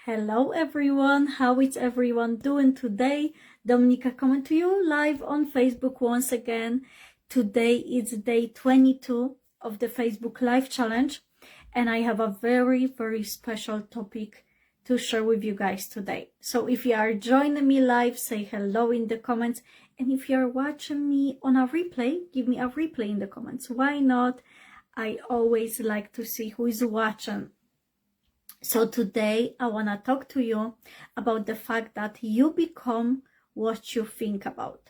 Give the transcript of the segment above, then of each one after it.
Hello everyone, how is everyone doing today? Dominika coming to you live on Facebook once again. Today is day 22 of the Facebook Live Challenge, and I have a very special topic to share with you guys today. So if you are joining me live, say hello in the comments, and if you are watching me on a replay, give me a replay in the comments. Why not? I always like to see who is watching. So today I want to talk to you about the fact that you become what you think about.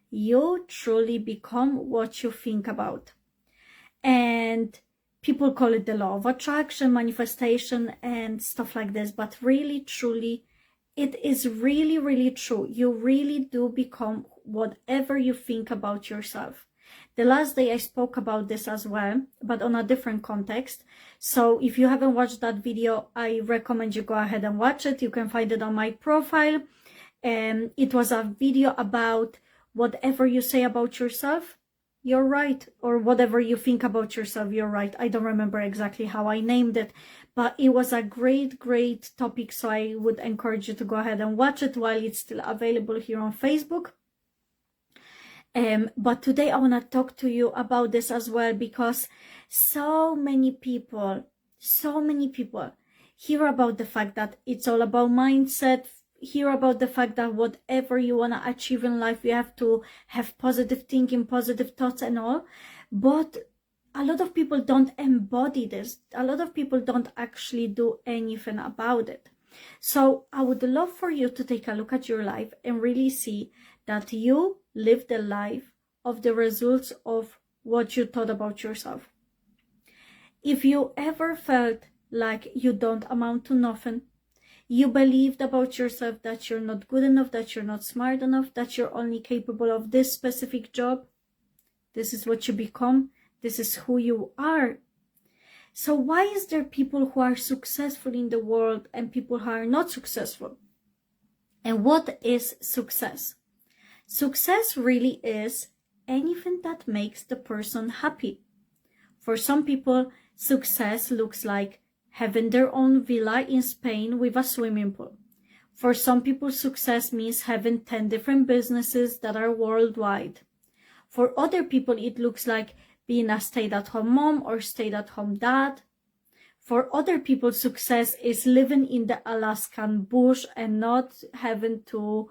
You truly become what you think about. And people call it the law of attraction, manifestation, and stuff like this. But really, truly, it is really true. You really do become whatever you think about yourself. The last day I spoke about this as well, but on a different context. So if you haven't watched that video, I recommend you go ahead and watch it. You can find it on my profile. It was a video about whatever you say about yourself, you're right. Or whatever you think about yourself, you're right. I don't remember exactly how I named it, but it was a great topic. So I would encourage you to go ahead and watch it while it's still available here on Facebook. But today I want to talk to you about this as well, because so many people hear about the fact that it's all about mindset, hear about the fact that whatever you want to achieve in life, you have to have positive thinking, positive thoughts and all. But a lot of people don't embody this. A lot of people don't actually do anything about it. So I would love for you to take a look at your life and really see that you live the life of the results of what you thought about yourself. If you ever felt like you don't amount to nothing, you believed about yourself that you're not good enough, that you're not smart enough, that you're only capable of this specific job, this is what you become, this is who you are. So why is there people who are successful in the world and people who are not successful? And what is success? Success really is anything that makes the person happy. For some people, success looks like having their own villa in Spain with a swimming pool. For some people, success means having 10 different businesses that are worldwide. For other people, it looks like being a stay-at-home mom or stay-at-home dad. For other people, success is living in the Alaskan bush and not having to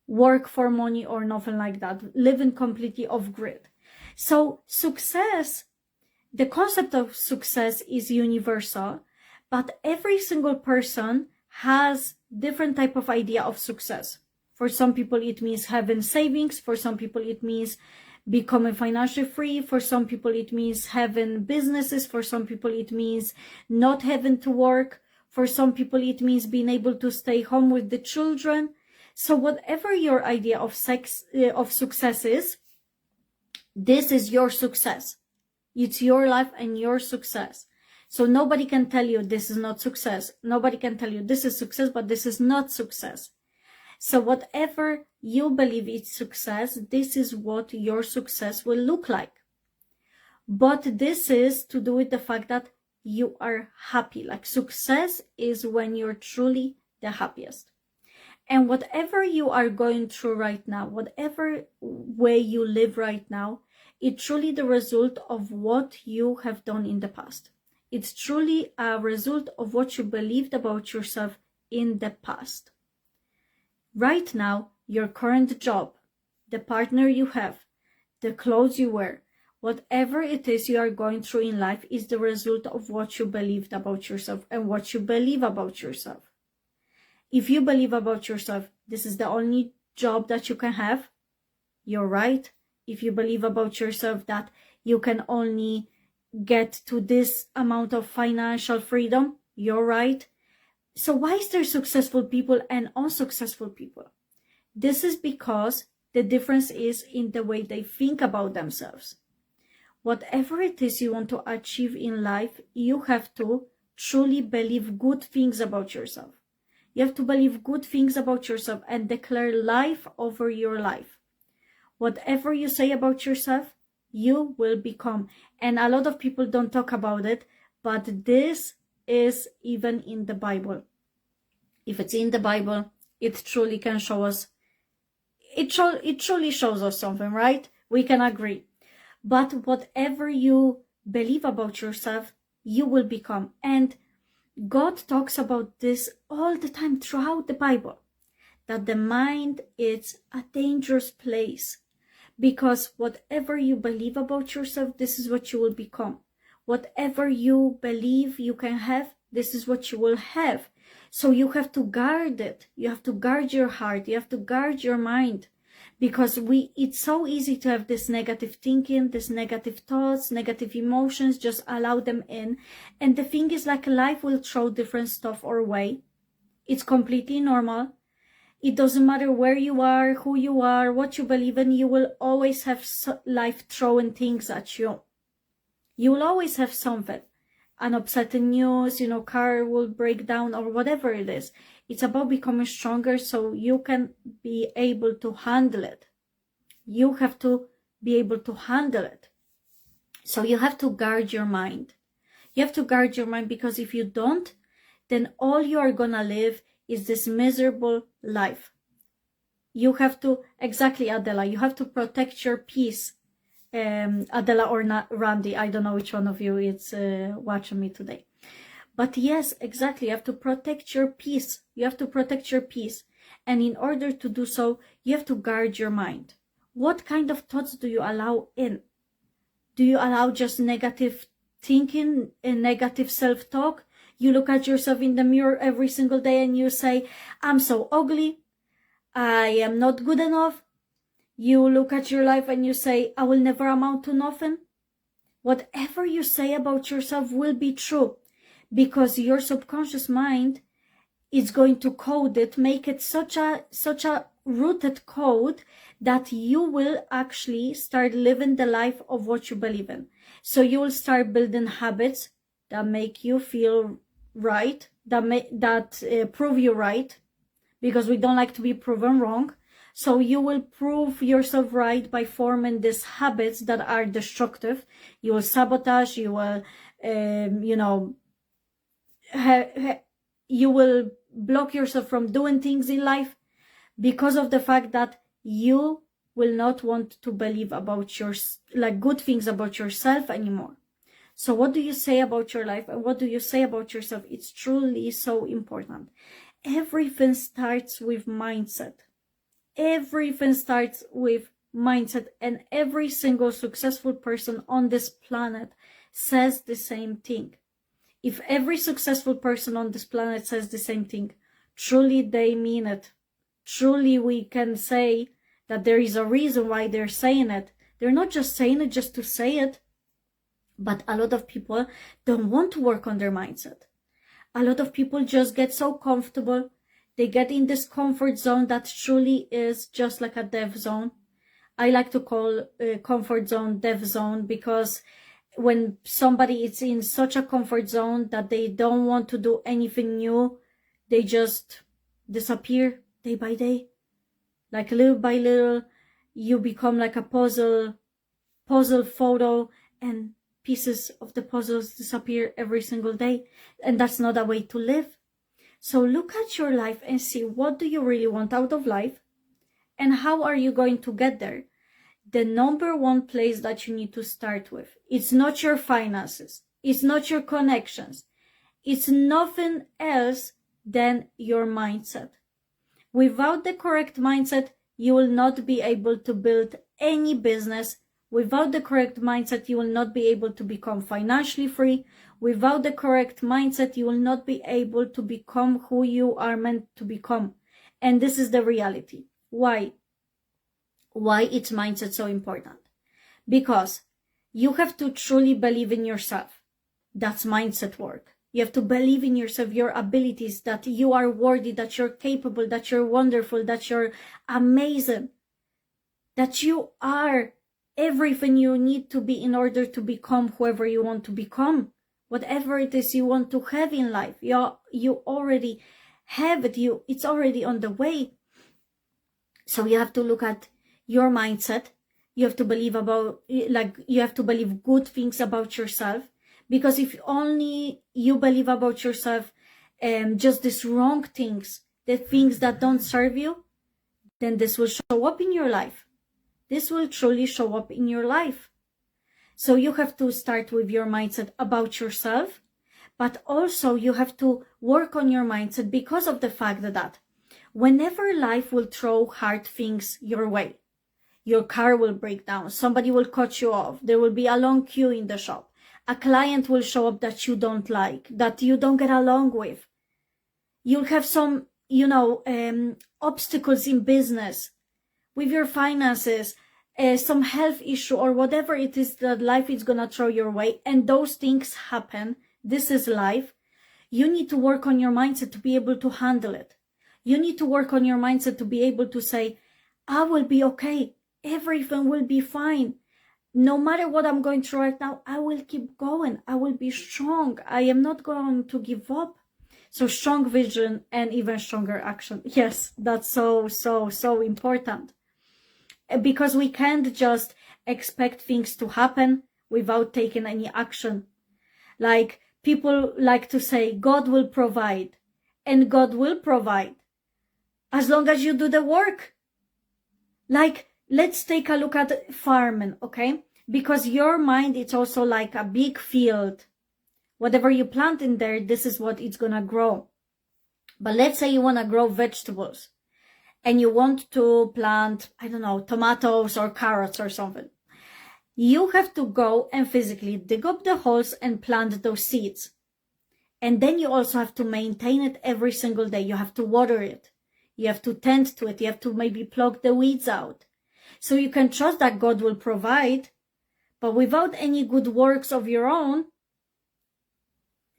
work for money or nothing like that, living completely off-grid. So success, the concept of success is universal, but every single person has different type of idea of success. For some people, it means having savings. For some people, it means becoming financially free. For some people, it means having businesses. For some people, it means not having to work. For some people, it means being able to stay home with the children. So whatever your idea of success is, this is your success. It's your life and your success. So nobody can tell you this is not success. Nobody can tell you this is success, but this is not success. So whatever you believe is success, this is what your success will look like. But this is to do with the fact that you are happy. Like success is when you're truly the happiest. And whatever you are going through right now, whatever way you live right now, it's truly the result of what you have done in the past. It's truly a result of what you believed about yourself in the past. Right now, your current job, the partner you have, the clothes you wear, whatever it is you are going through in life is the result of what you believed about yourself and what you believe about yourself. If you believe about yourself, this is the only job that you can have, you're right. If you believe about yourself that you can only get to this amount of financial freedom, you're right. So why is there successful people and unsuccessful people? This is because the difference is in the way they think about themselves. Whatever it is you want to achieve in life, you have to truly believe good things about yourself. You have to believe good things about yourself and declare life over your life. Whatever you say about yourself, you will become. And a lot of people don't talk about it, but this is even in the Bible. If it's in the Bible, it truly can show us, it truly shows us something, right? We can agree. But whatever you believe about yourself, you will become. And God talks about this all the time throughout the Bible, that the mind is a dangerous place, because whatever you believe about yourself, this is what you will become. Whatever you believe you can have, this is what you will have. So you have to guard it. You have to guard your heart. You have to guard your mind, because it's so easy to have this negative thinking, this negative thoughts, negative emotions, just allow them in. And the thing is, like, life will throw different stuff our way. It's completely normal. It doesn't matter where you are, who you are, what you believe in, you will always have life throwing things at you. You will always have something. An upsetting news, car will break down or whatever it is. It's about becoming stronger so you can be able to handle it. You have to be able to handle it. So you have to guard your mind. You have to guard your mind, because if you don't, then all you are gonna live is this miserable life. You have to, exactly, Adela, you have to protect your peace. Adela or not, Randy, I don't know which one of you is watching me today. But yes, exactly, you have to protect your peace. You have to protect your peace. And in order to do so, you have to guard your mind. What kind of thoughts do you allow in? Do you allow just negative thinking and negative self-talk? You look at yourself in the mirror every single day and you say, I'm so ugly. I am not good enough. You look at your life and you say, I will never amount to nothing. Whatever you say about yourself will be true, because your subconscious mind is going to code it, make it such a rooted code that you will actually start living the life of what you believe in. So you will start building habits that make you feel right, that prove you right, because we don't like to be proven wrong. So you will prove yourself right by forming these habits that are destructive. You will sabotage, you will, you will block yourself from doing things in life, because of the fact that you will not want to believe about good things about yourself anymore. So what do you say about your life and what do you say about yourself? It's truly so important. Everything starts with mindset. Everything starts with mindset, and every single successful person on this planet says the same thing. If every successful person on this planet says the same thing, truly they mean it. Truly we can say that there is a reason why they're saying it. They're not just saying it just to say it. But a lot of people don't want to work on their mindset. A lot of people just get so comfortable. They get in this comfort zone that truly is just like a death zone. I like to call comfort zone death zone, because when somebody is in such a comfort zone that they don't want to do anything new, they just disappear day by day. Like little by little, you become like a puzzle photo, and pieces of the puzzles disappear every single day. And that's not a way to live. So look at your life and see, what do you really want out of life? And how are you going to get there? The number one place that you need to start with, it's not your finances. It's not your connections. It's nothing else than your mindset. Without the correct mindset, you will not be able to build any business. Without the correct mindset, you will not be able to become financially free. Without the correct mindset, you will not be able to become who you are meant to become. And this is the reality. Why? Why is mindset so important? Because you have to truly believe in yourself. That's mindset work. You have to believe in yourself, your abilities, that you are worthy, that you're capable, that you're wonderful, that you're amazing, that you are everything you need to be in order to become whoever you want to become. Whatever it is you want to have in life, you already have it. It's already on the way. So you have to look at your mindset. You have to believe you have to believe good things about yourself, Because if only you believe about yourself just these wrong things, the things that don't serve you, then this will show up in your life. This will truly show up in your life. So you have to start with your mindset about yourself, but also you have to work on your mindset because of the fact that whenever life will throw hard things your way, your car will break down, somebody will cut you off, there will be a long queue in the shop, a client will show up that you don't like, that you don't get along with, you'll have some, obstacles in business, with your finances, some health issue or whatever it is that life is gonna throw your way, and those things happen. This is life. You need to work on your mindset to be able to handle it. You need to work on your mindset to be able to say, I will be okay. Everything will be fine. No matter what I'm going through right now, I will keep going. I will be strong. I am not going to give up. So strong vision and even stronger action. Yes, that's so important. Because we can't just expect things to happen without taking any action. Like people like to say, God will provide, and God will provide as long as you do the work. Like, let's take a look at farming, okay? Because your mind, it's also like a big field. Whatever you plant in there, this is what it's gonna grow. But let's say you want to grow vegetables and you want to plant, I don't know, tomatoes or carrots or something. You have to go and physically dig up the holes and plant those seeds. And then you also have to maintain it every single day. You have to water it. You have to tend to it. You have to maybe pluck the weeds out. So you can trust that God will provide, but without any good works of your own,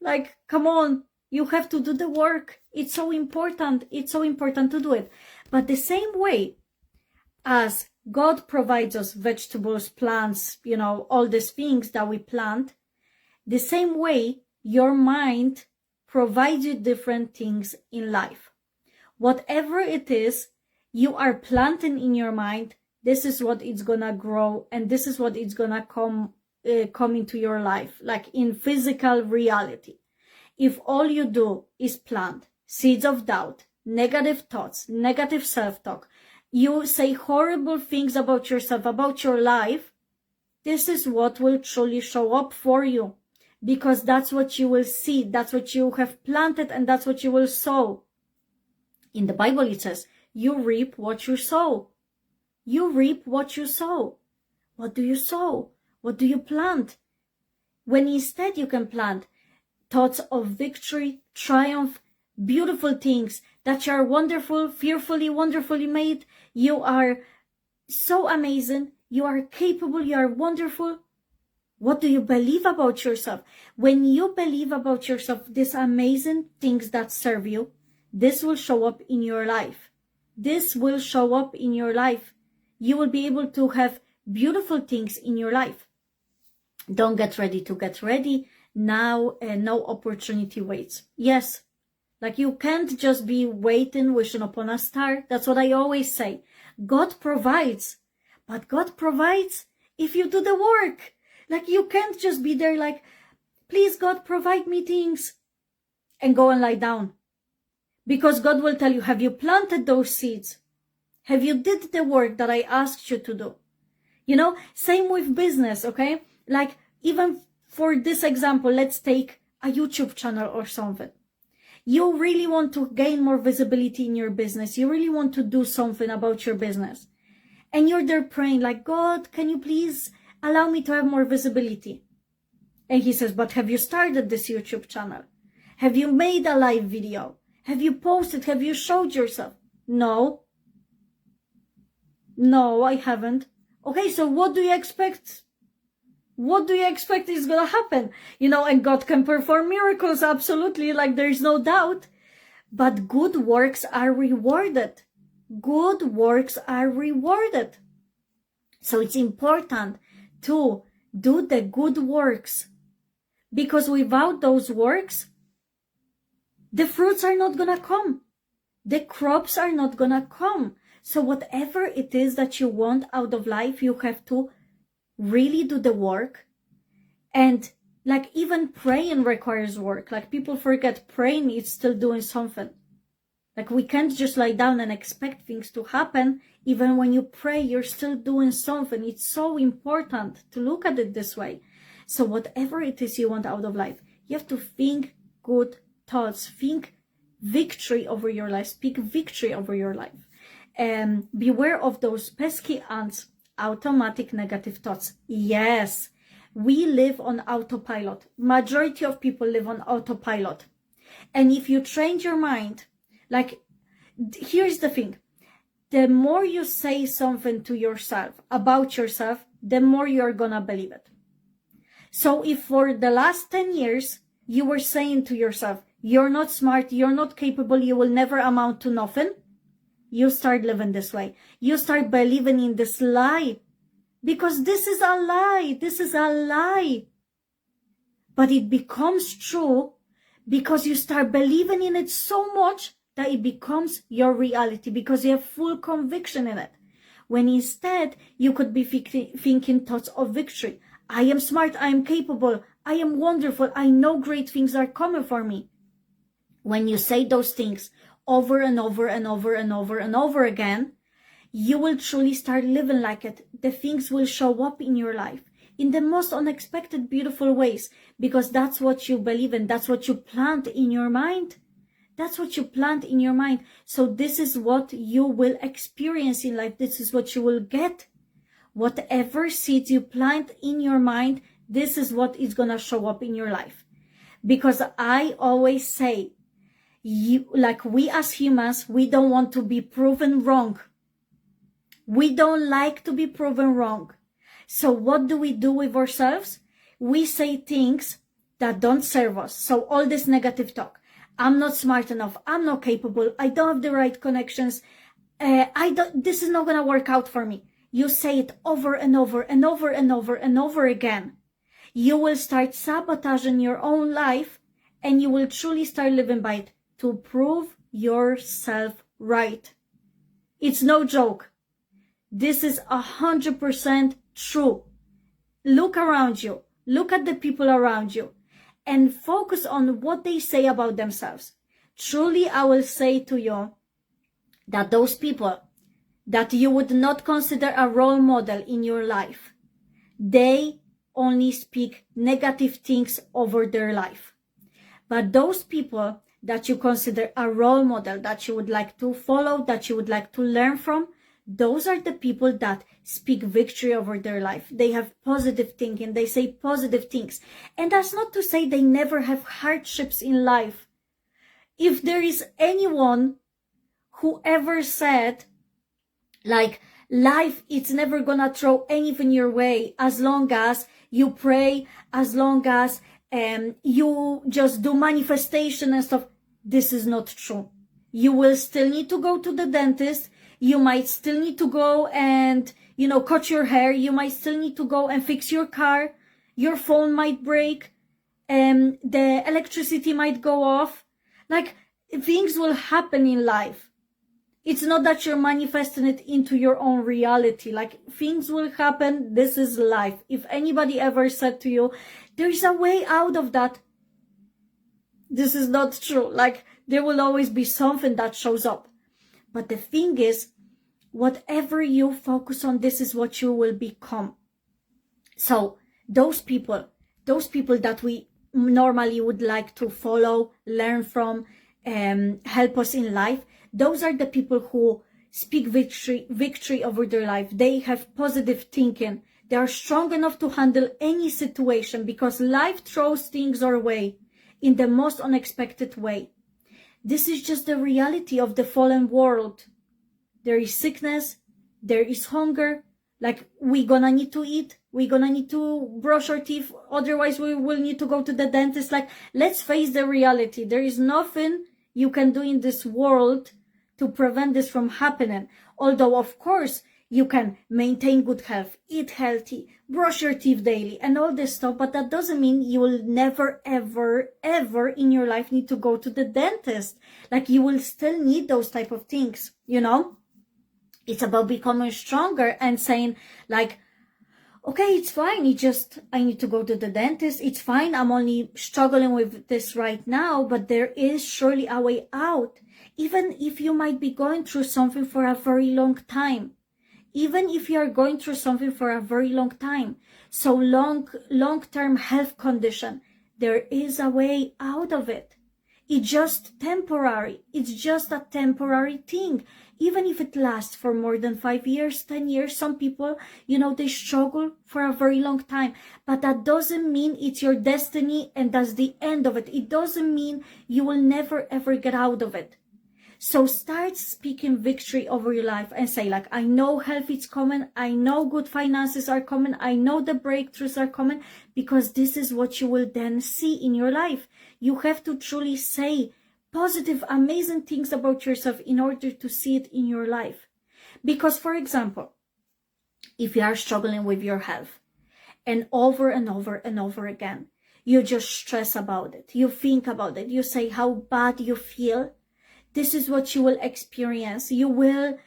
like, come on, you have to do the work. It's so important. It's so important to do it. But the same way as God provides us vegetables, plants, all these things that we plant, the same way your mind provides you different things in life. Whatever it is you are planting in your mind, this is what it's gonna grow, and this is what it's gonna come into your life, like in physical reality. If all you do is plant seeds of doubt, negative thoughts, negative self-talk, you say horrible things about yourself, about your life, this is what will truly show up for you, because that's what you will see, that's what you have planted, and that's what you will sow. In the Bible it says, you reap what you sow. You reap what you sow. What do you sow? What do you plant? When instead you can plant thoughts of victory, triumph, beautiful things, that you are wonderful, fearfully, wonderfully made. You are so amazing. You are capable. You are wonderful. What do you believe about yourself? When you believe about yourself, these amazing things that serve you, this will show up in your life. This will show up in your life. You will be able to have beautiful things in your life. Don't get ready to get ready. Now, no opportunity waits. Yes, like you can't just be waiting, wishing upon a star. That's what I always say. God provides, but God provides if you do the work. Like you can't just be there like, please God, provide me things, and go and lie down. Because God will tell you, have you planted those seeds? Have you did the work that I asked you to do? Same with business, okay? Like even for this example, let's take a YouTube channel or something. You really want to gain more visibility in your business. You really want to do something about your business. And you're there praying like, God, can you please allow me to have more visibility? And he says, but have you started this YouTube channel? Have you made a live video? Have you posted? Have you showed yourself? No, I haven't. Okay, so what do you expect? What do you expect is gonna happen? And God can perform miracles, absolutely, like there's no doubt. But good works are rewarded. Good works are rewarded. So it's important to do the good works. Because without those works, the fruits are not gonna come. The crops are not gonna come. So whatever it is that you want out of life, you have to really do the work and Like even praying requires work. Like people forget praying is still doing something. Like we can't just lie down and expect things to happen. Even when you pray, you're still doing something. It's so important to look at it this way. So whatever it is you want out of life, you have to think good thoughts, think victory over your life, speak victory over your life. And beware of those pesky ants, automatic negative thoughts. Yes, we live on autopilot. Majority of people live on autopilot. And if you train your mind, like, here's the thing. The more you say something to yourself about yourself, the more you're gonna believe it. So if for the last 10 years, you were saying to yourself, you're not smart, you're not capable, you will never amount to nothing, you start living this way. You start believing in this lie. Because this is a lie. This is a lie. But it becomes true because you start believing in it so much that it becomes your reality because you have full conviction in it. When instead, you could be thinking thoughts of victory. I am smart, I am capable, I am wonderful, I know great things are coming for me. When you say those things over and over and over and over and over again, you will truly start living like it. The things will show up in your life in the most unexpected, beautiful ways because that's what you believe in. That's what you plant in your mind. That's what you plant in your mind. So this is what you will experience in life. This is what you will get. Whatever seeds you plant in your mind, this is what is going to show up in your life. Because I always say, we as humans, we don't want to be proven wrong. We don't like to be proven wrong. So what do we do with ourselves? We say things that don't serve us. So all this negative talk. I'm not smart enough. I'm not capable. I don't have the right connections. This is not going to work out for me. You say it over and over and over and over and over again. You will start sabotaging your own life and you will truly start living by it to prove yourself right. It's no joke. This is 100% true. Look around you. Look at the people around you and focus on what they say about themselves. Truly, I will say to you that those people that you would not consider a role model in your life, they only speak negative things over their life. But those people that you consider a role model, that you would like to follow, that you would like to learn from, those are the people that speak victory over their life. They have positive thinking. They say positive things. And that's not to say they never have hardships in life. If there is anyone who ever said, like, life, it's never gonna throw anything your way as long as you pray, as long as you just do manifestation and stuff, this is not true. You will still need to go to the dentist. You might still need to go and, cut your hair. You might still need to go and fix your car. Your phone might break. The electricity might go off. Like, things will happen in life. It's not that you're manifesting it into your own reality. Like, things will happen. This is life. If anybody ever said to you, there's a way out of that, this is not true. Like, there will always be something that shows up. But the thing is, whatever you focus on, this is what you will become. So those people that we normally would like to follow, learn from, help us in life, those are the people who speak victory over their life. They have positive thinking. They are strong enough to handle any situation because life throws things our way in the most unexpected way. This is just the reality of the fallen world. There is sickness, there is hunger, like we're gonna need to eat, we're gonna need to brush our teeth, otherwise we will need to go to the dentist. Like, let's face the reality. There is nothing you can do in this world to prevent this from happening. Although, of course, you can maintain good health, eat healthy, brush your teeth daily, and all this stuff, but that doesn't mean you will never, ever, ever in your life need to go to the dentist. Like, you will still need those type of things, It's about becoming stronger and saying, like, okay, it's fine. I need to go to the dentist. It's fine. I'm only struggling with this right now, but there is surely a way out. Even if you might be going through something for a very long time, even if you are going through something for a very long time, so long-term health condition, there is a way out of it. It's just temporary. It's just a temporary thing. Even if it lasts for more than 5 years, 10 years, some people, they struggle for a very long time. But that doesn't mean it's your destiny and that's the end of it. It doesn't mean you will never ever get out of it. So start speaking victory over your life and say, like, I know health is coming. I know good finances are coming. I know the breakthroughs are coming, because this is what you will then see in your life. You have to truly say positive, amazing things about yourself in order to see it in your life. Because, for example, if you are struggling with your health and over and over and over again, you just stress about it. You think about it. You say how bad you feel. This is what you will experience. You will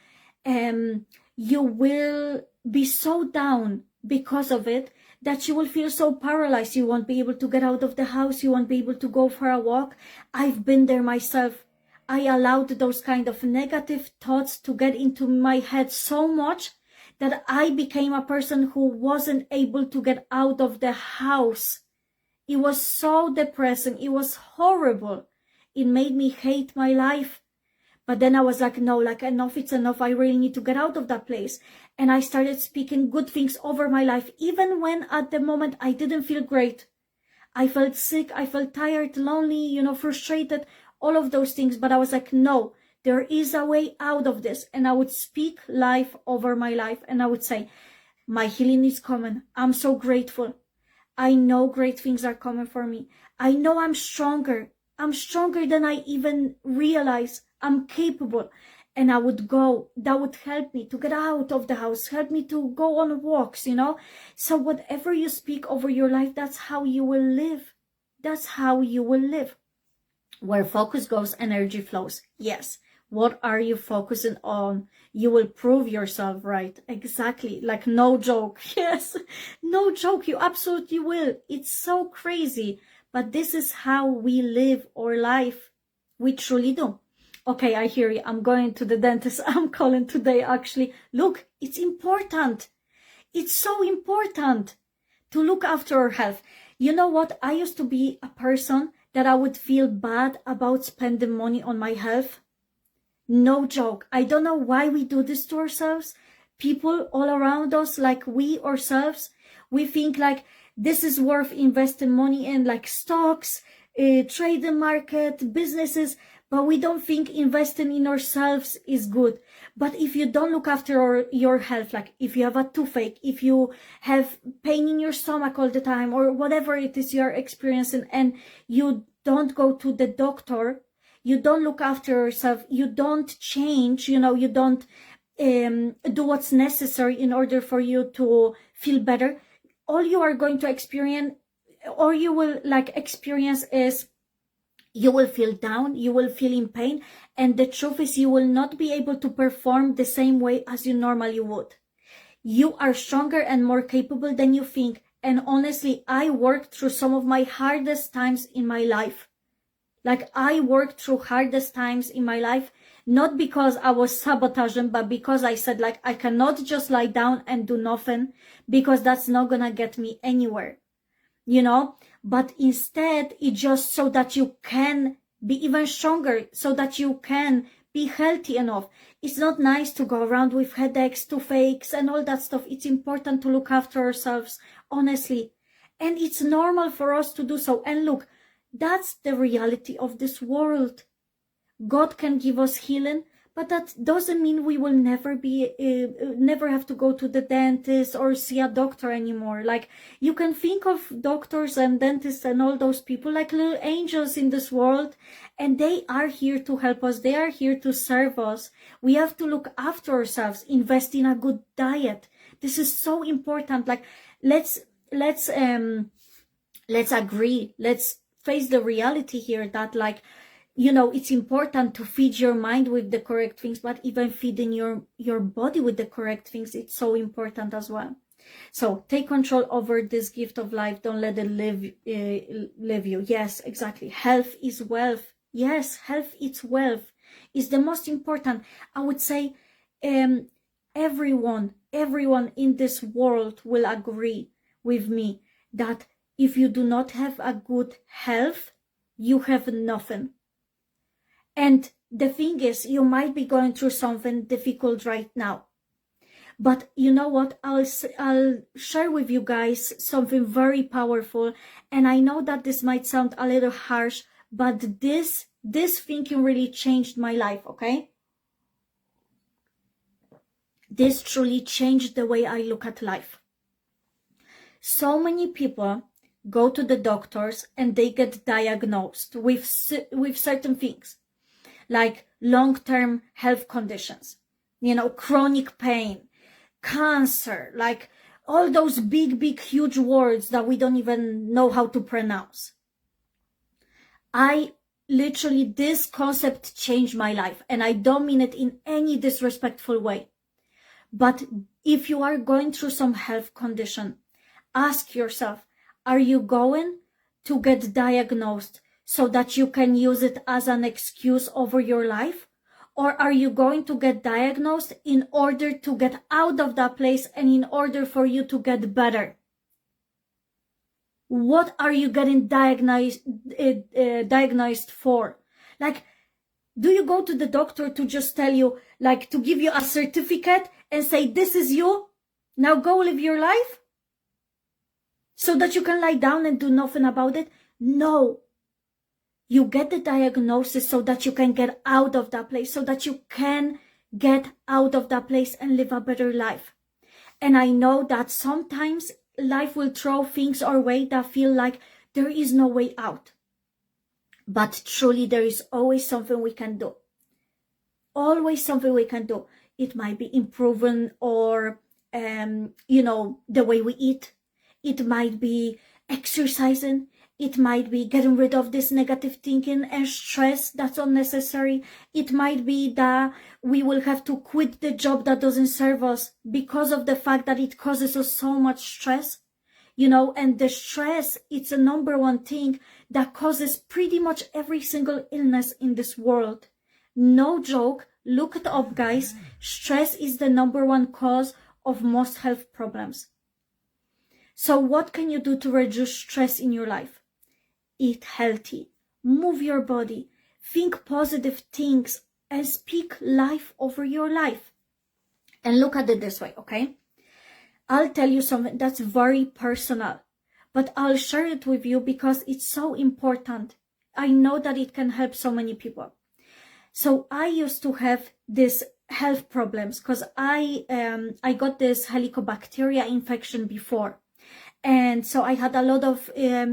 be so down because of it that you will feel so paralyzed. You won't be able to get out of the house. You won't be able to go for a walk. I've been there myself. I allowed those kind of negative thoughts to get into my head so much that I became a person who wasn't able to get out of the house. It was so depressing. It was horrible. It made me hate my life. But then I was like, no, like, enough, it's enough. I really need to get out of that place. And I started speaking good things over my life, even when at the moment I didn't feel great. I felt sick, I felt tired, lonely, frustrated, all of those things. But I was like, no, there is a way out of this. And I would speak life over my life. And I would say, my healing is coming. I'm so grateful. I know great things are coming for me. I know I'm stronger. I'm stronger than I even realize. I'm capable. And I would go. That would help me to get out of the house, help me to go on walks, So whatever you speak over your life, that's how you will live. That's how you will live. Where focus goes, energy flows. Yes. What are you focusing on? You will prove yourself right. Exactly. Like, no joke. Yes. No joke. You absolutely will. It's so crazy. But this is how we live our life. We truly do. Okay, I hear you. I'm going to the dentist. I'm calling today, actually. Look, it's important. It's so important to look after our health. You know what? I used to be a person that I would feel bad about spending money on my health. No joke. I don't know why we do this to ourselves. People all around us, like we ourselves, we think like this is worth investing money in, like stocks, trading market, businesses, but we don't think investing in ourselves is good. But if you don't look after your health, like if you have a toothache, if you have pain in your stomach all the time, or whatever it is you're experiencing, and you don't go to the doctor, you don't look after yourself, you don't change, you don't do what's necessary in order for you to feel better, all you are going to experience, or you will experience, is you will feel down, you will feel in pain, and the truth is you will not be able to perform the same way as you normally would. You are stronger and more capable than you think. And honestly, I worked through some of my hardest times in my life. I worked through hardest times in my life, not because I was sabotaging, but because I said, I cannot just lie down and do nothing, because that's not gonna get me anywhere, But instead, it's just so that you can be even stronger, so that you can be healthy enough. It's not nice to go around with headaches, toothaches, and all that stuff. It's important to look after ourselves, honestly. And it's normal for us to do so. And look, that's the reality of this world. God can give us healing, but that doesn't mean we will never have to go to the dentist or see a doctor anymore. You can think of doctors and dentists and all those people like little angels in this world, and they are here to help us. They are here to serve us. We have to look after ourselves, invest in a good diet. This is so important. Let's agree. Let's face the reality here that it's important to feed your mind with the correct things, but even feeding your body with the correct things, it's so important as well. So take control over this gift of life. Don't let it live you. Yes, exactly. Health is wealth. Yes, health is wealth. Is the most important. I would say everyone in this world will agree with me that if you do not have a good health, you have nothing. And the thing is, you might be going through something difficult right now. But you know what? I'll share with you guys something very powerful. And I know that this might sound a little harsh, but this thinking really changed my life, okay? This truly changed the way I look at life. So many people go to the doctors and they get diagnosed with certain things, like long-term health conditions, chronic pain, cancer, like all those big, huge words that we don't even know how to pronounce. This concept changed my life, and I don't mean it in any disrespectful way. But if you are going through some health condition, ask yourself, are you going to get diagnosed so that you can use it as an excuse over your life? Or are you going to get diagnosed in order to get out of that place and in order for you to get better? What are you getting diagnosed for? Like, do you go to the doctor to just tell you, like, to give you a certificate and say, this is you, now go live your life? So that you can lie down and do nothing about it? No. You get the diagnosis so that you can get out of that place, so that you can get out of that place and live a better life. And I know that sometimes life will throw things our way that feel like there is no way out. But truly, there is always something we can do. Always something we can do. It might be improving or, the way we eat. It might be exercising. It might be getting rid of this negative thinking and stress that's unnecessary. It might be that we will have to quit the job that doesn't serve us because of the fact that it causes us so much stress. And the stress, it's a number one thing that causes pretty much every single illness in this world. No joke. Look it up, guys. Stress is the number one cause of most health problems. So what can you do to reduce stress in your life? Eat healthy, move your body, think positive things, and speak life over your life. And look at it this way, okay? I'll tell you something that's very personal, but I'll share it with you because it's so important. I know that it can help so many people. So I used to have these health problems because I got this helicobacteria infection before. And so I had a lot of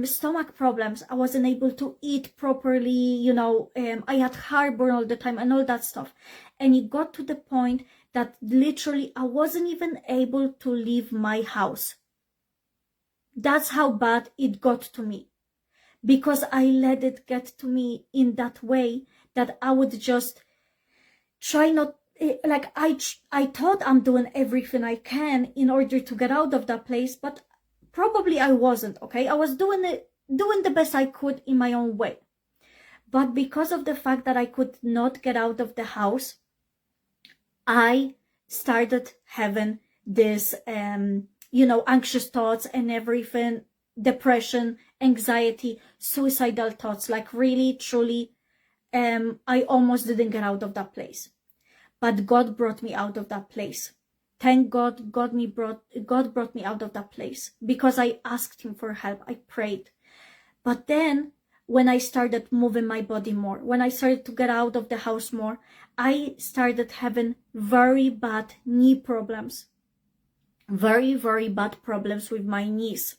stomach problems. I wasn't able to eat properly, I had heartburn all the time and all that stuff. And it got to the point that literally I wasn't even able to leave my house. That's how bad it got to me. Because I let it get to me in that way that I would just try not, like I thought I'm doing everything I can in order to get out of that place, but probably I wasn't, okay? I was doing the best I could in my own way. But because of the fact that I could not get out of the house, I started having this, anxious thoughts and everything, depression, anxiety, suicidal thoughts, like really, truly, I almost didn't get out of that place. But God brought me out of that place. Thank God, God brought me out of that place because I asked him for help. I prayed. But then when I started moving my body more, when I started to get out of the house more, I started having very bad knee problems. Very, very bad problems with my knees.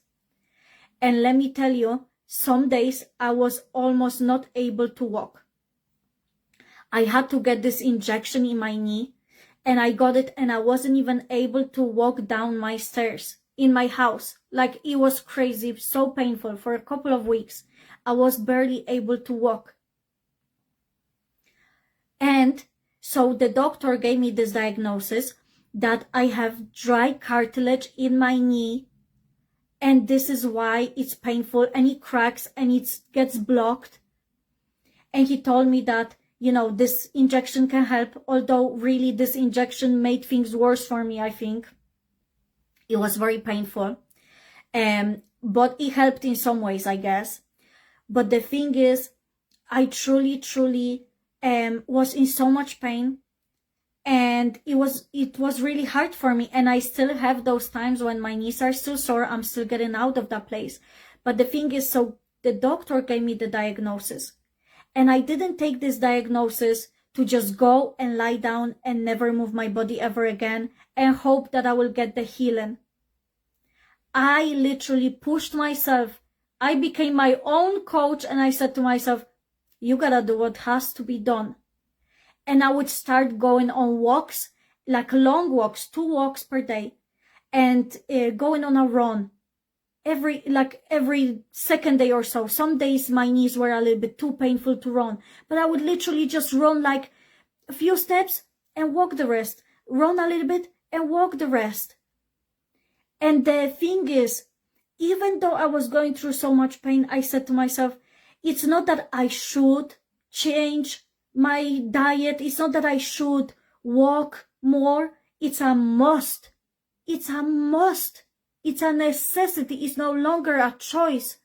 And let me tell you, some days I was almost not able to walk. I had to get this injection in my knee. And I got it and I wasn't even able to walk down my stairs in my house. Like, it was crazy, so painful. For a couple of weeks, I was barely able to walk. And so the doctor gave me this diagnosis that I have dry cartilage in my knee, and this is why it's painful and it cracks and it gets blocked. And he told me that, you know, this injection can help, although really this injection made things worse for me, I think. It was very painful. But it helped in some ways, I guess. But the thing is, I truly was in so much pain, and it was really hard for me. And I still have those times when my knees are still sore. I'm still getting out of that place. But the thing is, so the doctor gave me the diagnosis, and I didn't take this diagnosis to just go and lie down and never move my body ever again and hope that I will get the healing. I literally pushed myself. I became my own coach, and I said to myself, you gotta do what has to be done. And I would start going on walks, like long walks, 2 walks per day, and going on a run every second day or so. Some days my knees were a little bit too painful to run, but I would literally just run like a few steps and walk the rest, run a little bit and walk the rest. And the thing is, even though I was going through so much pain, I said to myself, it's not that I should change my diet. It's not that I should walk more. It's a must. It's a must. It's a necessity. It's no longer a choice.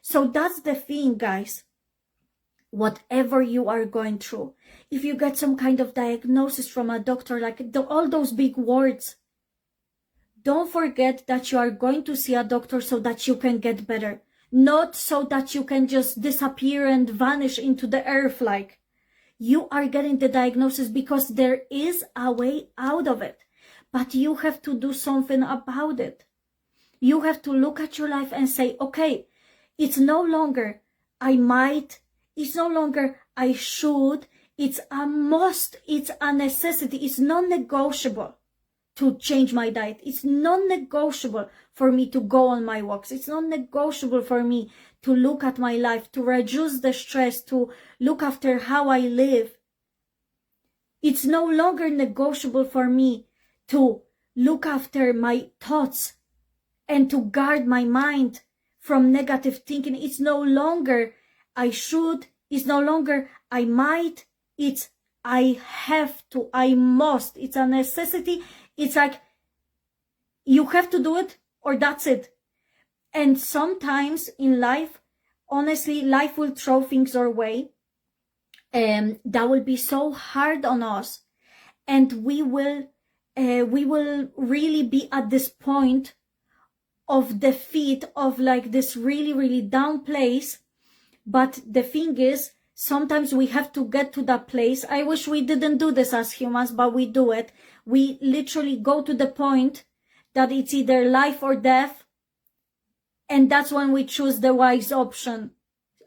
So that's the thing, guys. Whatever you are going through, if you get some kind of diagnosis from a doctor, like all those big words, don't forget that you are going to see a doctor so that you can get better, not so that you can just disappear and vanish into the earth. Like, you are getting the diagnosis because there is a way out of it, but you have to do something about it. You have to look at your life and say, okay, it's no longer I might, it's no longer I should, it's a must, it's a necessity, it's non-negotiable to change my diet. It's non-negotiable for me to go on my walks. It's non-negotiable for me to look at my life, to reduce the stress, to look after how I live. It's no longer negotiable for me to look after my thoughts and to guard my mind from negative thinking. It's no longer I should, it's no longer I might, it's I have to, I must. It's a necessity. It's like, you have to do it or that's it. And sometimes in life, honestly, life will throw things our way, and that will be so hard on us. And we will really be at this point of defeat, of like this really down place. But the thing is, sometimes we have to get to that place. I wish we didn't do this as humans, but we do it. We literally go to the point that it's either life or death. And that's when we choose the wise option.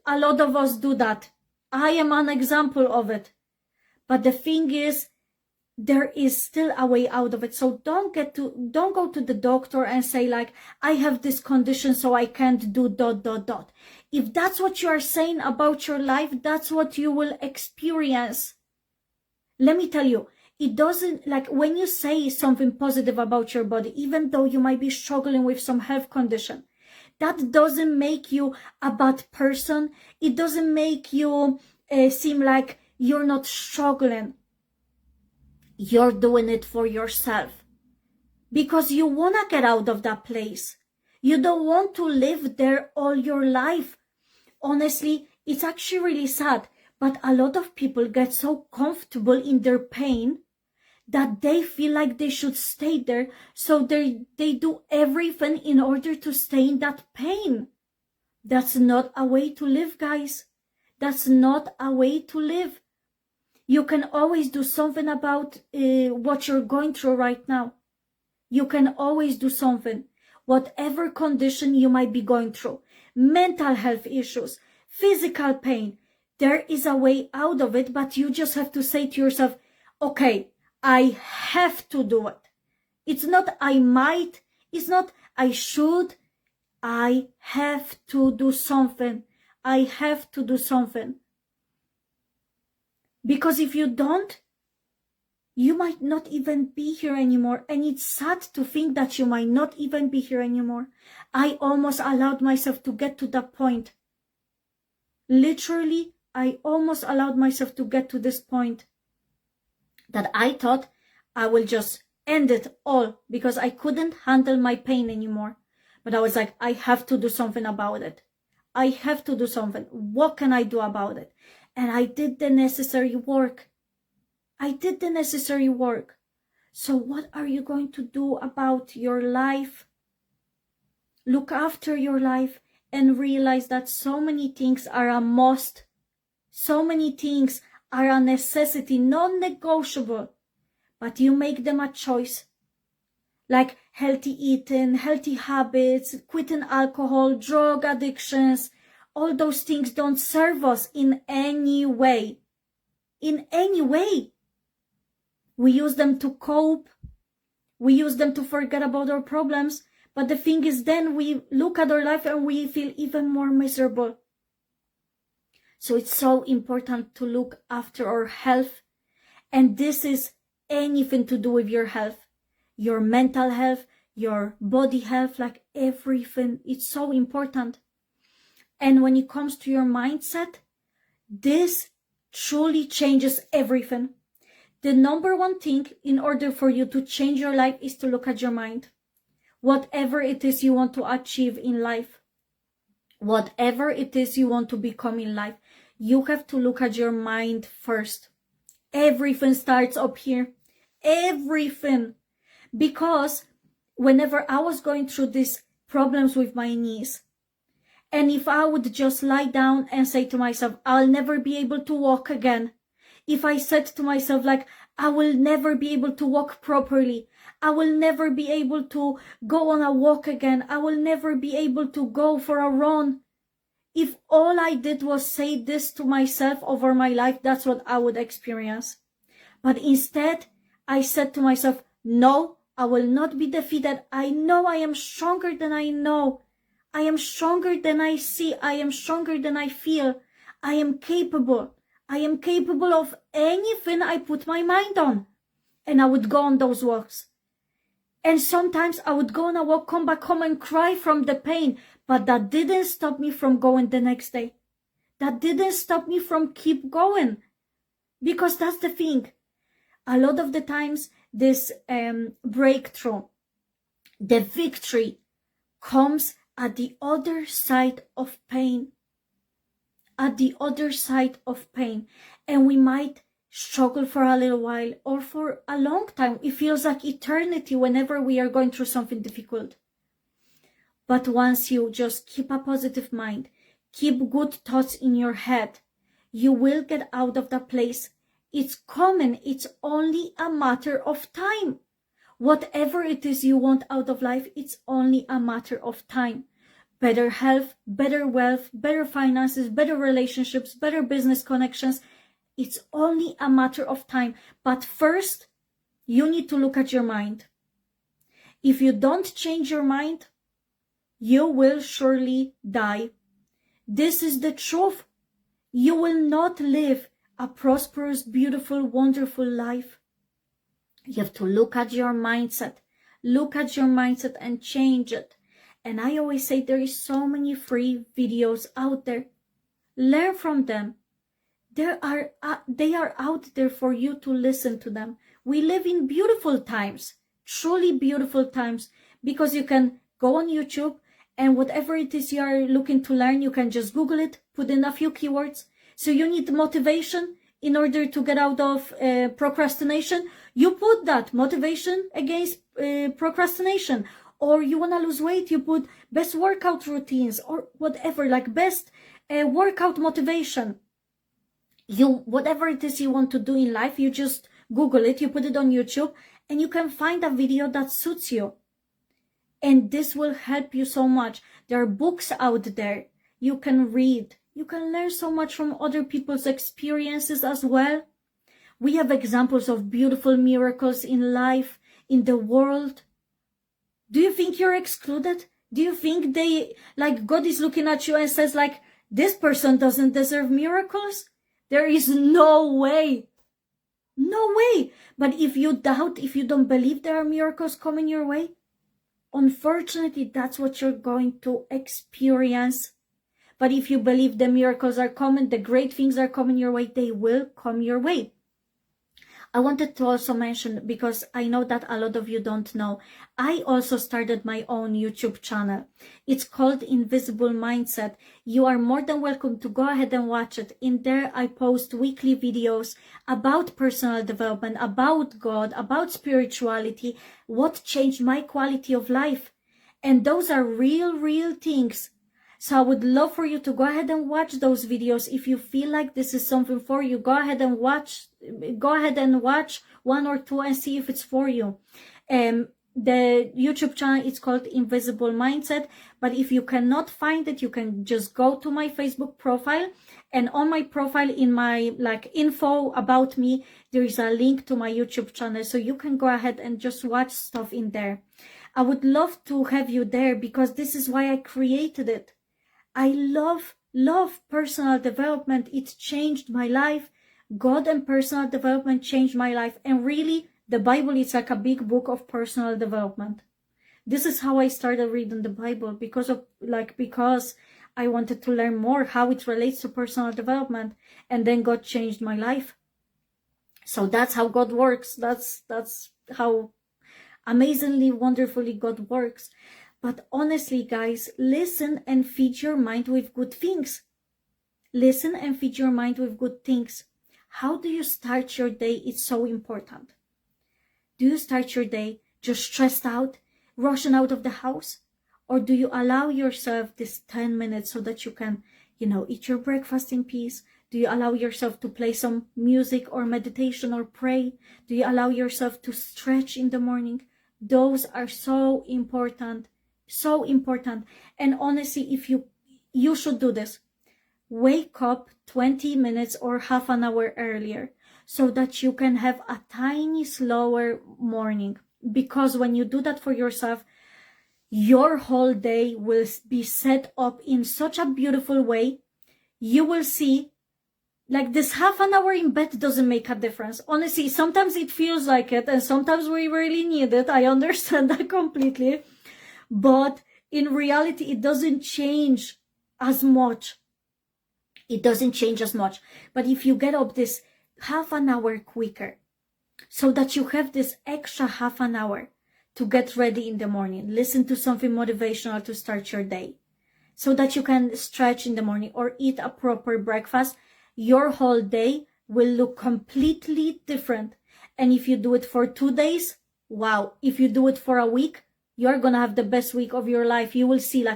A lot of us do that. I am an example of it. But the thing is, there is still a way out of it. So don't go to the doctor and say like, I have this condition so I can't do ... If that's what you are saying about your life, that's what you will experience. Let me tell you, it doesn't, like, when you say something positive about your body, even though you might be struggling with some health condition, that doesn't make you a bad person. It doesn't make you seem like you're not struggling. You're doing it for yourself because you want to get out of that place. You don't want to live there all your life. Honestly, it's actually really sad, but a lot of people get so comfortable in their pain that they feel like they should stay there, so they do everything in order to stay in that pain. That's not a way to live, guys. That's not a way to live. You can always do something about what you're going through right now. You can always do something. Whatever condition you might be going through, mental health issues, physical pain, there is a way out of it, but you just have to say to yourself, okay, I have to do it. It's not I might, it's not I should, I have to do something. I have to do something. Because if you don't, You might not even be here anymore. And it's sad to think that you might not even be here anymore. I almost allowed myself to get to that point. Literally, I almost allowed myself to get to this point that I thought I will just end it all because I couldn't handle my pain anymore. But I was like, I have to do something about it. I have to do something. What can I do about it? And I did the necessary work. I did the necessary work. So what are you going to do about your life? Look after your life and realize that so many things are a must. So many things are a necessity, non-negotiable. But you make them a choice. Like healthy eating, healthy habits, quitting alcohol, drug addictions. All those things don't serve us in any way. In any way. We use them to cope. We use them to forget about our problems. But the thing is, then we look at our life and we feel even more miserable. So it's so important to look after our health. And this is anything to do with your health. Your mental health, your body health, like everything. It's so important. And when it comes to your mindset, this truly changes everything. The number one thing in order for you to change your life is to look at your mind. Whatever it is you want to achieve in life, whatever it is you want to become in life, you have to look at your mind first. Everything starts up here. Everything. Because whenever I was going through these problems with my knees, and if I would just lie down and say to myself, I'll never be able to walk again. If I said to myself, like, I will never be able to walk properly. I will never be able to go on a walk again. I will never be able to go for a run. If all I did was say this to myself over my life, that's what I would experience. But instead, I said to myself, no, I will not be defeated. I know I am stronger than I know. I am stronger than I see. I am stronger than I feel. I am capable. I am capable of anything I put my mind on. And I would go on those walks. And sometimes I would go on a walk, come back home and cry from the pain. But that didn't stop me from going the next day. That didn't stop me from keep going. Because that's the thing. A lot of the times, this breakthrough, the victory, comes at the other side of pain. At the other side of pain. And we might struggle for a little while or for a long time. It feels like eternity whenever we are going through something difficult. But once you just keep a positive mind, keep good thoughts in your head, you will get out of that place. It's common. It's only a matter of time. Whatever it is you want out of life, it's only a matter of time. Better health, better wealth, better finances, better relationships, better business connections. It's only a matter of time. But first, you need to look at your mind. If you don't change your mind, you will surely die. This is the truth. You will not live a prosperous, beautiful, wonderful life. You have to look at your mindset. Look at your mindset and change it. And I always say there is so many free videos out there. Learn from them. They are out there for you to listen to them. We live in beautiful times, truly beautiful times, because you can go on YouTube and whatever it is you are looking to learn, you can just Google it, put in a few keywords. So you need motivation in order to get out of procrastination. You put that motivation against procrastination. Or you want to lose weight, you put best workout routines or whatever, like best workout motivation. Whatever it is you want to do in life, you just Google it, you put it on YouTube, and you can find a video that suits you. And this will help you so much. There are books out there you can read. You can learn so much from other people's experiences as well. We have examples of beautiful miracles in life, in the world. Do you think you're excluded? Do you think God is looking at you and says like, this person doesn't deserve miracles? There is no way. No way. But if you doubt, if you don't believe there are miracles coming your way, unfortunately, that's what you're going to experience. But if you believe the miracles are coming, the great things are coming your way, they will come your way. I wanted to also mention, because I know that a lot of you don't know, I also started my own YouTube channel. It's called Invisible Mindset. You are more than welcome to go ahead and watch it. In there, I post weekly videos about personal development, about God, about spirituality, what changed my quality of life. And those are real things. So I would love for you to go ahead and watch those videos. If you feel like this is something for you, go ahead and watch one or two and see if it's for you. The YouTube channel is called Invisible Mindset, but if you cannot find it, you can just go to my Facebook profile, and on my profile, in my info about me, there is a link to my YouTube channel, so you can go ahead and just watch stuff in there. I would love to have you there, because this is why I created it. I love personal development. It changed my life. God and personal development changed my life. And really, the Bible is like a big book of personal development. This is how I started reading the Bible, because I wanted to learn more how it relates to personal development. And then God changed my life. So that's how God works. That's how amazingly, wonderfully God works. But honestly, guys, listen and feed your mind with good things. Listen and feed your mind with good things. How do you start your day? It's so important. Do you start your day just stressed out, rushing out of the house? Or do you allow yourself this 10 minutes so that you can, eat your breakfast in peace? Do you allow yourself to play some music or meditation or pray? Do you allow yourself to stretch in the morning? Those are so important. So important. And honestly, if you should do this. Wake up 20 minutes or half an hour earlier, so that you can have a tiny slower morning. Because when you do that for yourself, your whole day will be set up in such a beautiful way. You will see, this half an hour in bed doesn't make a difference. Honestly, sometimes it feels like it, and sometimes we really need it. I understand that completely. But in reality, it doesn't change as much. It doesn't change as much. But if you get up this half an hour quicker, so that you have this extra half an hour to get ready in the morning, listen to something motivational to start your day, so that you can stretch in the morning or eat a proper breakfast, your whole day will look completely different. And if you do it for 2 days, wow. If you do it for a week, you're gonna have the best week of your life. You will see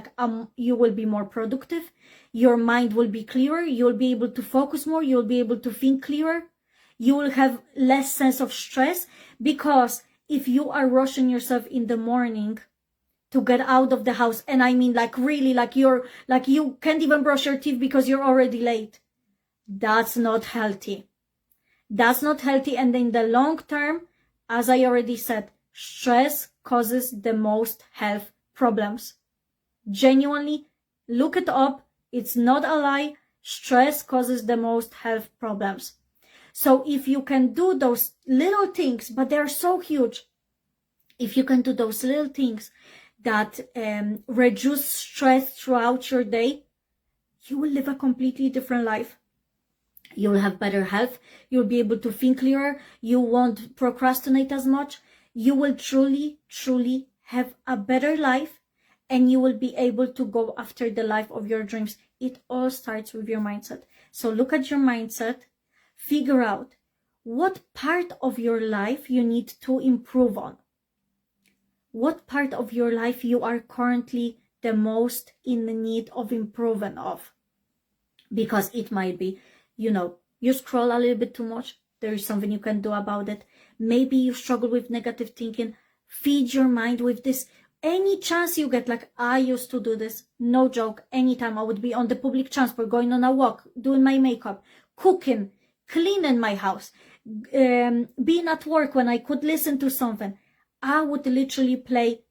you will be more productive. Your mind will be clearer. You'll be able to focus more. You'll be able to think clearer. You will have less sense of stress, because if you are rushing yourself in the morning to get out of the house, and I mean you can't even brush your teeth because you're already late. That's not healthy. That's not healthy. And in the long term, as I already said, stress causes the most health problems. Genuinely, look it up. It's not a lie. Stress causes the most health problems. So if you can do those little things, but they're so huge, if you can do those little things that reduce stress throughout your day, you will live a completely different life. You will have better health. You'll be able to think clearer. You won't procrastinate as much. You will truly have a better life, and you will be able to go after the life of your dreams. It all starts with your mindset. So look at your mindset, figure out what part of your life you need to improve on. What part of your life you are currently the most in the need of improving of. Because it might be, you scroll a little bit too much. There is something you can do about it. Maybe you struggle with negative thinking. Feed your mind with this. Any chance you get, I used to do this, no joke, anytime I would be on the public transport, going on a walk, doing my makeup, cooking, cleaning my house, being at work when I could listen to something. I would literally play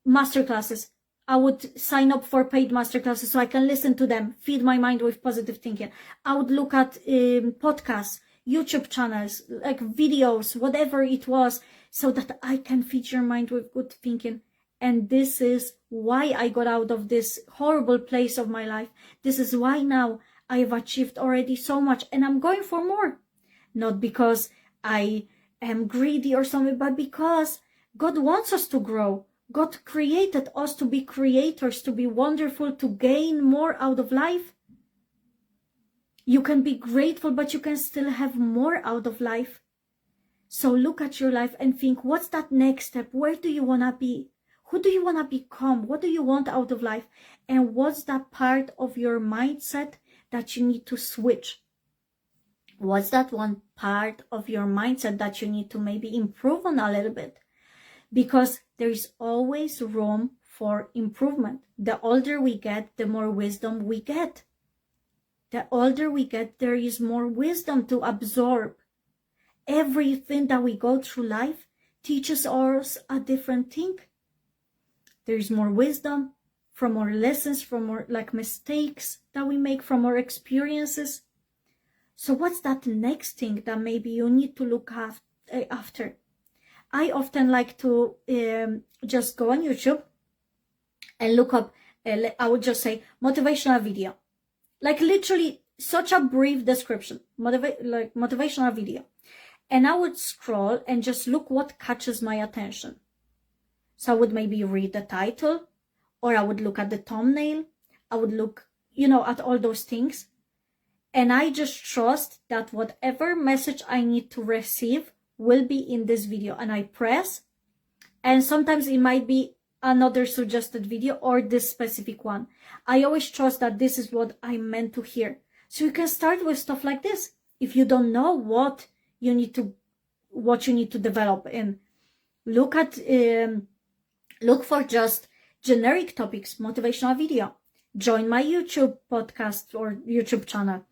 masterclasses. I would sign up for paid masterclasses so I can listen to them, feed my mind with positive thinking. I would look at podcasts, YouTube channels, like videos, whatever it was, so that I can feed your mind with good thinking. And this is why I got out of this horrible place of my life. This is why now I have achieved already so much, and I'm going for more. Not because I am greedy or something, but because God wants us to grow. God created us to be creators, to be wonderful, to gain more out of life. You can be grateful, but you can still have more out of life. So look at your life and think, what's that next step? Where do you want to be? Who do you want to become? What do you want out of life? And what's that part of your mindset that you need to switch? What's that one part of your mindset that you need to maybe improve on a little bit? Because there is always room for improvement. The older we get, the more wisdom we get. The older we get, there is more wisdom to absorb. Everything that we go through life teaches us a different thing. There is more wisdom from our lessons, from our mistakes that we make, from our experiences. So what's that next thing that maybe you need to look after? I often like to just go on YouTube and look up, I would just say motivational video. Like literally such a brief description, motivational video. And I would scroll and just look what catches my attention. So I would maybe read the title, or I would look at the thumbnail. I would look, at all those things. And I just trust that whatever message I need to receive will be in this video. And I press, and sometimes it might be another suggested video or this specific one. I always trust that this is what I'm meant to hear. So you can start with stuff like this. If you don't know what you need to develop in, look for just generic topics, motivational video. Join my YouTube podcast or YouTube channel,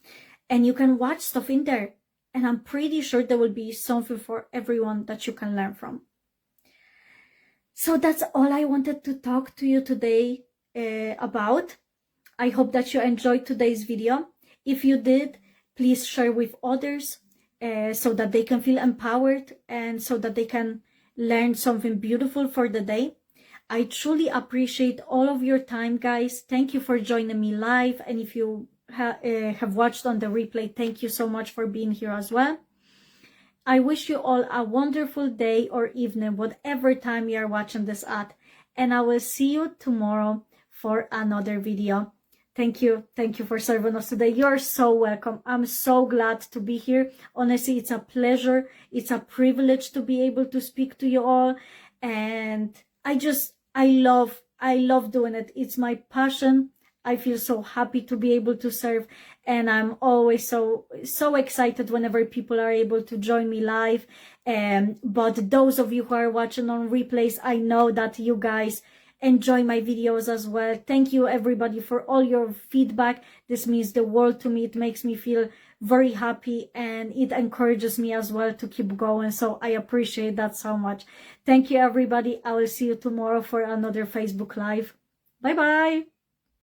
and you can watch stuff in there. And I'm pretty sure there will be something for everyone that you can learn from. So that's all I wanted to talk to you today about. I hope that you enjoyed today's video. If you did, please share with others so that they can feel empowered and so that they can learn something beautiful for the day. I truly appreciate all of your time, guys. Thank you for joining me live. And if you have watched on the replay, thank you so much for being here as well. I wish you all a wonderful day or evening, whatever time you are watching this at. And I will see you tomorrow for another video. Thank you. Thank you for serving us today. You're so welcome. I'm so glad to be here. Honestly, it's a pleasure. It's a privilege to be able to speak to you all. And I love doing it. It's my passion. I feel so happy to be able to serve. And I'm always so excited whenever people are able to join me live. But those of you who are watching on replays, I know that you guys enjoy my videos as well. Thank you everybody for all your feedback. This means the world to me. It makes me feel very happy and it encourages me as well to keep going. So I appreciate that so much. Thank you everybody. I will see you tomorrow for another Facebook Live. Bye bye.